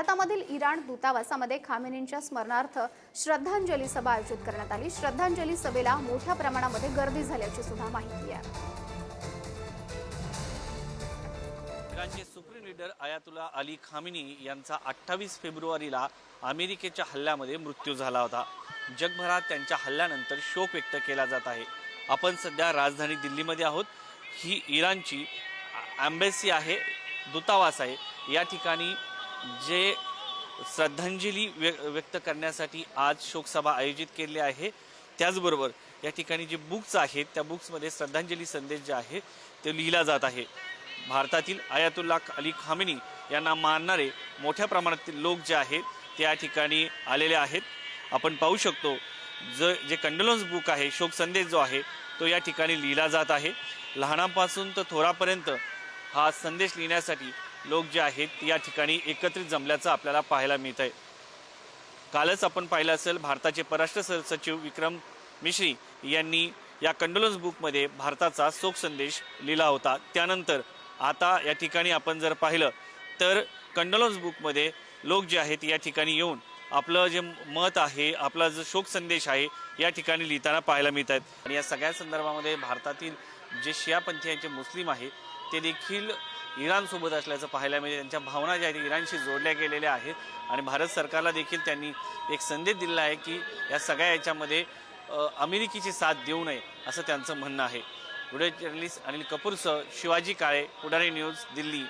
भारतामधील इराण दूतावासामध्ये खामेनींच्या स्मरणार्थ श्रद्धांजली सभा आयोजित करण्यात आली। श्रद्धांजली सभेला मोठ्या प्रमाणामध्ये गर्दी झाल्याची सुद्धा माहिती आहे। इराणचे supreme leader Ayatollah Ali Khamenei यांचा 28 फेब्रुवारीला अमेरिकेच्या हल्ल्यामध्ये मृत्यू झाला होता। जगभरात त्यांच्या हल्ल्यानंतर शोक व्यक्त केला जात आहे। आपण सध्या राजधानी दिल्लीमध्ये आहोत। ही इराणची एम्बेसी आहे, दूतावास आहे। या ठिकाणी जे श्रद्धांजली व्यक्त करण्यासाठी आज शोकसभा आयोजित केली आहे। त्याचबरोबर या ठिकाणी जे बुक्स आहेत त्या बुक्समध्ये श्रद्धांजली संदेश जे आहे ते लिहिला जात आहे। भारतातील आयातुल्ला अली खामेनी यांना मानणारे मोठ्या प्रमाणातील लोक जे आहेत ते या ठिकाणी आलेले आहेत। आपण पाहू शकतो जे कंडोलन्स बुक आहे, शोक संदेश जो आहे तो या ठिकाणी लिहिला जात आहे। लहानांपासून तर थोरापर्यंत हा संदेश लिहिण्यासाठी लोक जे आहेत या ठिकाणी एकत्रित जमल्याचं आपल्याला पाहायला मिळत आहे। कालच आपण पाहिलं असेल भारताचे परराष्ट्र सचिव विक्रम मिश्री यांनी या कंडोलन्स बुकमध्ये भारताचा शोक संदेश लिहिला होता। त्यानंतर आता या ठिकाणी आपण जर पाहिलं तर कंडोलन्स बुकमध्ये लोक जे आहेत या ठिकाणी येऊन आपलं जे मत आहे, आपला जो शोक संदेश आहे या ठिकाणी लिहिताना पाहायला मिळत आहेत। आणि या सगळ्या संदर्भामध्ये भारतातील जे शियापंथीयांचे मुस्लिम आहे ते देखील इराणसोबत असल्याचं पाहायला मिळते। त्यांच्या भावना ज्या आहेत इराणशी जोडल्या गेलेल्या आहेत आणि भारत सरकारला देखील त्यांनी एक संदेश दिला आहे की या सगळ्या याच्यामध्ये अमेरिकेची साथ देऊ नये असं त्यांचं म्हणणं आहे। व्हिडिओ जर्नलिस्ट अनिल कपूरसह शिवाजी काळे, पुढारी न्यूज, दिल्ली।